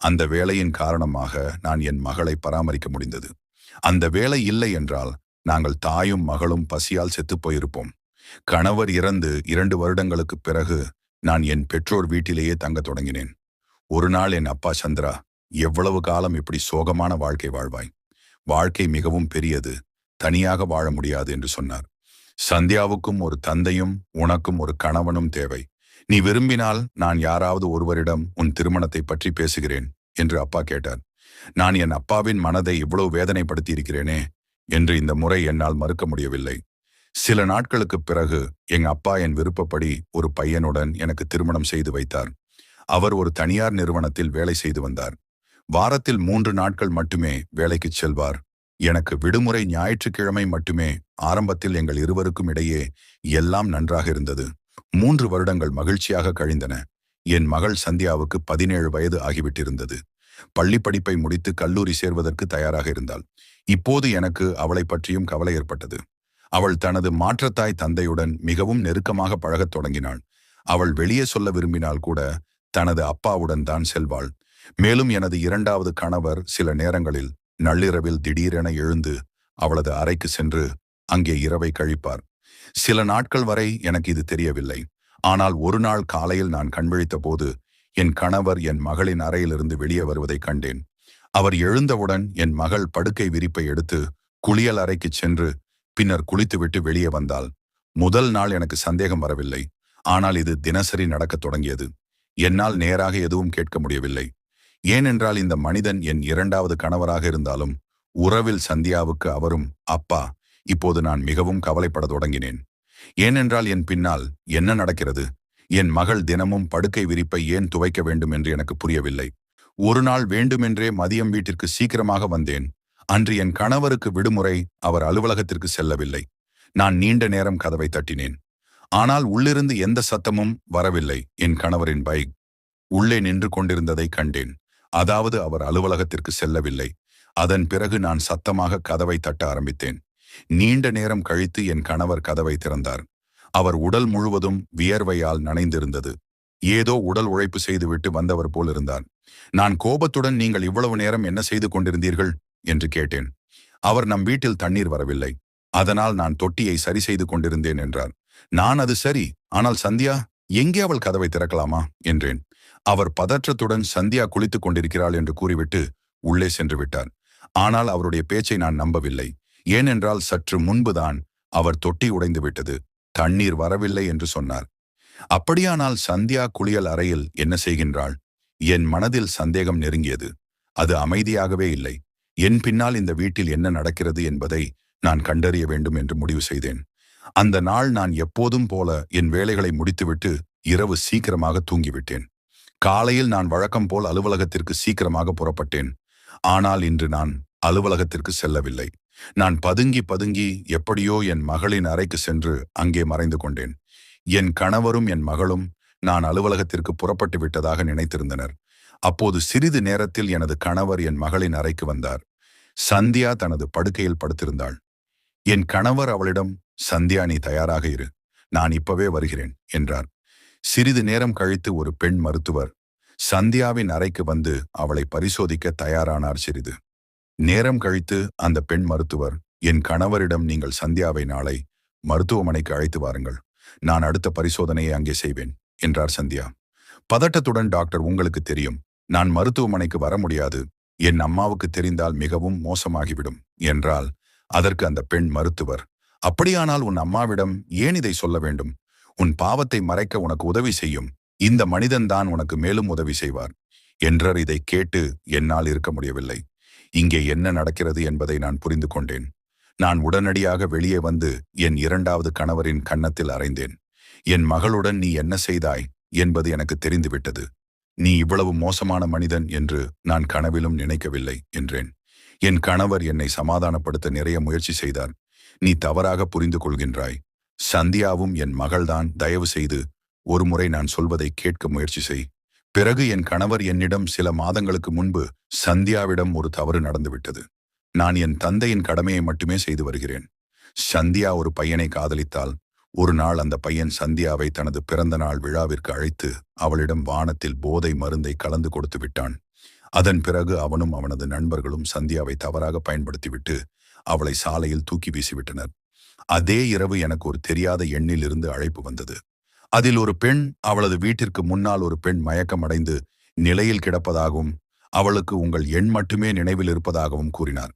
அந்த வேலையின் காரணமாக நான் என் மகளை பராமரிக்க முடிந்தது. அந்த வேலை இல்லை என்றால் நாங்கள் தாயும் மகளும் பசியால் செத்துப் போயிருப்போம். கணவர் இறந்து 2 வருடங்களுக்கு பிறகு நான் என் பெற்றோர் வீட்டிலேயே தங்கத் தொடங்கினேன். ஒரு நாள் என் அப்பா, சந்திரா, எவ்வளவு காலம் இப்படி சோகமான வாழ்க்கை வாழ்வாய்? வாழ்க்கை மிகவும் பெரியது, தனியாக வாழ முடியாது என்று சொன்னார். சந்தியாவுக்கும் ஒரு தந்தையும் உனக்கும் ஒரு கணவனும் தேவை. நீ விரும்பினால் நான் யாராவது ஒருவரிடம் உன் திருமணத்தை பற்றி பேசுகிறேன் என்று அப்பா கேட்டார். நான் என் அப்பாவின் மனதை இவ்வளவு வேதனைப்படுத்தி இருக்கிறேனே என்று இந்த முறை என்னால் மறுக்க முடியவில்லை. சில நாட்களுக்குப் பிறகு எங்க அப்பா என் விருப்பப்படி ஒரு பையனுடன் எனக்கு திருமணம் செய்து வைத்தார். அவர் ஒரு தனியார் நிறுவனத்தில் வேலை செய்து வந்தார். வாரத்தில் 3 நாட்கள் மட்டுமே வேலைக்குச் செல்வார். எனக்கு விடுமுறை ஞாயிற்றுக்கிழமை மட்டுமே. ஆரம்பத்தில் எங்கள் இருவருக்கும் இடையே எல்லாம் நன்றாக இருந்தது. 3 வருடங்கள் மகிழ்ச்சியாக கழிந்தன. என் மகள் சந்தியாவுக்கு 17 வயது ஆகிவிட்டிருந்தது. பள்ளி படிப்பை முடித்து கல்லூரி சேர்வதற்கு தயாராக இருந்தாள். இப்போது எனக்கு அவளை பற்றியும் கவலை ஏற்பட்டது. அவள் தனது மாற்றத்தாய் தந்தையுடன் மிகவும் நெருக்கமாக பழகத் தொடங்கினாள். அவள் வெளியே சொல்ல விரும்பினால் கூட தனது அப்பாவுடன் தான் செல்வாள். மேலும் எனது 2வது கணவர் சில நேரங்களில் நள்ளிரவில் திடீரென எழுந்து அவளது அறைக்கு சென்று அங்கே இரவை கழிப்பார். சில நாட்கள் வரை எனக்கு இது தெரியவில்லை. ஆனால் ஒரு நாள் காலையில் நான் கண்விழித்த போது என் கணவர் என் மகளின் அறையிலிருந்து வெளியே வருவதை கண்டேன். அவர் எழுந்தவுடன் என் மகள் படுக்கை விரிப்பை எடுத்து குளியல் அறைக்கு சென்று பின்னர் குளித்துவிட்டு வெளியே வந்தாள். முதல் நாள் எனக்கு சந்தேகம் வரவில்லை. ஆனால் இது தினசரி நடக்கத் தொடங்கியது. என்னால் நேராக எதுவும் கேட்க முடியவில்லை. ஏனென்றால் இந்த மனிதன் என் 2வது கணவராக இருந்தாலும் உறவில் சந்தியாவுக்கு அவரும் அப்பா. இப்போது நான் மிகவும் கவலைப்பட தொடங்கினேன். ஏனென்றால் என் பின்னால் என்ன நடக்கிறது? என் மகள் தினமும் படுக்கை விரிப்பை ஏன் துவைக்க வேண்டும் என்று எனக்கு புரியவில்லை. ஒரு நாள் வேண்டுமென்றே மதியம் வீட்டிற்கு சீக்கிரமாக வந்தேன். அன்று என் கணவருக்கு விடுமுறை. அவர் அலுவலகத்திற்கு செல்லவில்லை. நான் நீண்ட நேரம் கதவை தட்டினேன். ஆனால் உள்ளிருந்து எந்த சத்தமும் வரவில்லை. என் கணவரின் பைக் உள்ளே நின்று கொண்டிருந்ததை கண்டேன். அதாவது அவர் அலுவலகத்திற்கு செல்லவில்லை. அதன் பிறகு நான் சத்தமாக கதவை தட்ட ஆரம்பித்தேன். நீண்ட நேரம் கழித்து என் கணவர் கதவை திறந்தார். அவர் உடல் முழுவதும் வியர்வையால் நனைந்திருந்தது. ஏதோ உடல் உழைப்பு செய்துவிட்டு வந்தவர் போல் இருந்தார். நான் கோபத்துடன், நீங்கள் இவ்வளவு நேரம் என்ன செய்து கொண்டிருந்தீர்கள் என்று கேட்டேன். அவர், நம் வீட்டில் தண்ணீர் வரவில்லை, அதனால் நான் தொட்டியை சரி செய்து கொண்டிருந்தேன் என்றார். நான், அது சரி, ஆனால் சந்தியா எங்கே, அவள் கதவை திறக்கலாமா என்றேன். அவர் பதற்றத்துடன் சந்தியா குளித்துக் கொண்டிருக்கிறாள் என்று கூறிவிட்டு உள்ளே சென்று விட்டார். ஆனால் அவருடைய பேச்சை நான் நம்பவில்லை. ஏனென்றால் சற்று முன்புதான் அவர் தொட்டி உடைந்து விட்டது, தண்ணீர் வரவில்லை என்று சொன்னார். அப்படியானால் சந்தியா குளியல் அறையில் என்ன செய்கின்றாள்? என் மனதில் சந்தேகம் நெருங்கியது. அது அமைதியாகவே இல்லை. என் பின்னால் இந்த வீட்டில் என்ன நடக்கிறது என்பதை நான் கண்டறிய வேண்டும் என்று முடிவு செய்தேன். அந்த நாள் நான் எப்போதும் போல என் வேலைகளை முடித்துவிட்டு இரவு சீக்கிரமாக தூங்கிவிட்டேன். காலையில் நான் வழக்கம் போல் அலுவலகத்திற்கு சீக்கிரமாக புறப்பட்டேன். ஆனால் இன்று நான் அலுவலகத்திற்கு செல்லவில்லை. நான் பதுங்கி எப்படியோ என் மகளின் அறைக்கு சென்று அங்கே மறைந்து கொண்டேன். என் கணவரும் என் மகளும் நான் அலுவலகத்திற்கு புறப்பட்டு விட்டதாக நினைத்திருந்தனர். அப்போது சிறிது நேரத்தில் எனது கணவர் என் மகளின் அறைக்கு வந்தார். சந்தியா தனது படுக்கையில் படுத்திருந்தாள். என் கணவர் அவளிடம், சந்தியா, நீ தயாராக இரு, நான் இப்பவே வருகிறேன் என்றார். சிறிது நேரம் கழித்து ஒரு பெண் மருத்துவர் சந்தியாவின் அறைக்கு வந்து அவளை பரிசோதிக்க தயாரானார். சிறிது நேரம் கழித்து அந்த பெண் மருத்துவர், என் கணவரிடம், நீங்கள் சந்தியாவை நாளை மருத்துவமனைக்கு அழைத்து வாருங்கள், நான் அடுத்த பரிசோதனையை அங்கே செய்வேன் என்றார். சந்தியா பதட்டத்துடன், டாக்டர், உங்களுக்கு தெரியும், நான் மருத்துவமனைக்கு வர முடியாது, என் அம்மாவுக்கு தெரிந்தால் மிகவும் மோசமாகிவிடும் என்றால். அதற்கு அந்த பெண் மருத்துவர், அப்படியானால் உன் அம்மாவிடம் ஏன் இதை சொல்ல வேண்டும்? உன் பாவத்தை மறைக்க உனக்கு உதவி செய்யும் இந்த மனிதன்தான் உனக்கு மேலும் உதவி செய்வார் என்றார். இதை கேட்டு என்னால் இருக்க முடியவில்லை. இங்கே என்ன நடக்கிறது என்பதை நான் புரிந்து கொண்டேன். நான் உடனடியாக வெளியே வந்து என் 2வது கணவரின் கன்னத்தில் அறைந்தேன். என் மகளுடன் நீ என்ன செய்தாய் என்பது எனக்கு தெரிந்துவிட்டது. நீ இவ்வளவு மோசமான மனிதன் என்று நான் கனவிலும் நினைக்கவில்லை என்றேன். என் கணவர் என்னை சமாதானப்படுத்த நிறைய முயற்சி செய்தார். நீ தவறாக புரிந்து கொள்கின்றாய். சந்தியாவும் என் மகள்தான். தயவு செய்து ஒரு முறை நான் சொல்வதை கேட்க முயற்சி செய். பிறகு என் கணவர் என்னிடம், சில மாதங்களுக்கு முன்பு சந்தியாவிடம் ஒரு தவறு நடந்துவிட்டது. நான் என் தந்தையின் கடமையை மட்டுமே செய்து வருகிறேன். சந்தியா ஒரு பையனை காதலித்தால் ஒரு நாள் அந்த பையன் சந்தியாவை தனது பிறந்த நாள் விழாவிற்கு அழைத்து அவளிடம் வானத்தில் போதை மருந்தை கலந்து கொடுத்து விட்டான். அதன் பிறகு அவனும் அவனது நண்பர்களும் சந்தியாவை தவறாக பயன்படுத்திவிட்டு அவளை சாலையில் தூக்கி வீசிவிட்டனர். அதே இரவு எனக்கு ஒரு தெரியாத எண்ணில் இருந்து அழைப்பு வந்தது. அதில் ஒரு பெண் அவளது வீட்டிற்கு முன்னால் ஒரு பெண் மயக்கமடைந்து நிலையில் கிடப்பதாகவும் அவளுக்கு உங்கள் எண் மட்டுமே நினைவில் இருப்பதாகவும் கூறினார்.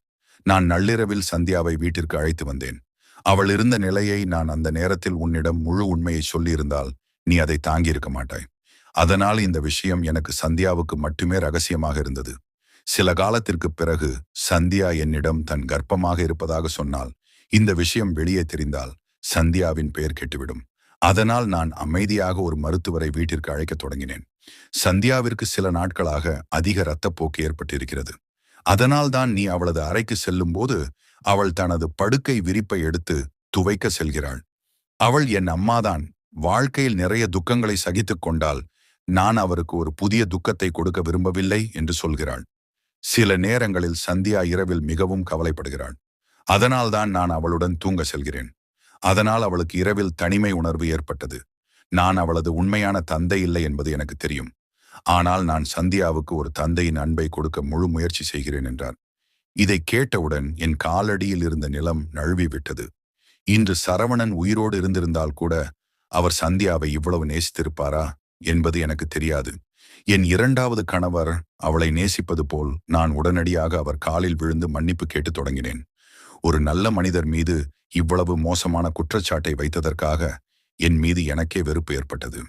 நான் நள்ளிரவில் சந்தியாவை வீட்டிற்கு அழைத்து வந்தேன். அவள் இருந்த நிலையை நான் அந்த நேரத்தில் உன்னிடம் முழு உண்மையை சொல்லியிருந்தால் நீ அதை தாங்கியிருக்க மாட்டாய். அதனால் இந்த விஷயம் எனக்கு சந்தியாவுக்கு மட்டுமே ரகசியமாக இருந்தது. சில காலத்திற்குப் பிறகு சந்தியா என்னிடம் தன் கர்ப்பமாக இருப்பதாக சொன்னால், இந்த விஷயம் வெளியே தெரிந்தால் சந்தியாவின் பெயர் கெட்டுவிடும். அதனால் நான் அமைதியாக ஒரு மருத்துவரை வீட்டிற்கு அழைக்கத் தொடங்கினேன். சந்தியாவிற்கு சில நாட்களாக அதிக இரத்தப்போக்கு ஏற்பட்டிருக்கிறது. அதனால் தான் நீ அவளது அறைக்கு செல்லும்போது அவள் தனது படுக்கை விரிப்பை எடுத்து துவைக்க செல்கிறாள். அவள் என் அம்மாதான். வாழ்க்கையில் நிறைய துக்கங்களை சகித்துக் கொண்டால் நான் அவருக்கு ஒரு புதிய துக்கத்தை கொடுக்க விரும்பவில்லை என்று சொல்கிறாள். சில நேரங்களில் சந்தியா இரவில் மிகவும் கவலைப்படுகிறாள். அதனால்தான் நான் அவளுடன் தூங்க செல்கிறேன். அதனால் அவளுக்கு இரவில் தனிமை உணர்வு ஏற்பட்டது. நான் அவளது உண்மையான தந்தை இல்லை என்பது எனக்கு தெரியும். ஆனால் நான் சந்தியாவுக்கு ஒரு தந்தையின் அன்பை கொடுக்க முழு முயற்சி செய்கிறேன் என்றார். இதை கேட்டவுடன் என் காலடியில் இருந்த நிலம் நழுவி விட்டது. இன்று சரவணன் உயிரோடு இருந்திருந்தால் கூட அவர் சந்தியாவை இவ்வளவு நேசித்திருப்பாரா என்பது எனக்கு தெரியாது. என் இரண்டாவது கணவர் அவளை நேசிப்பது போல் நான் உடனடியாக அவர் காலில் விழுந்து மன்னிப்பு கேட்டு தொடங்கினேன். ஒரு நல்ல மனிதர் மீது இவ்வளவு மோசமான குற்றச்சாட்டை வைத்ததற்காக என் மீது எனக்கே வெறுப்பு ஏற்பட்டது.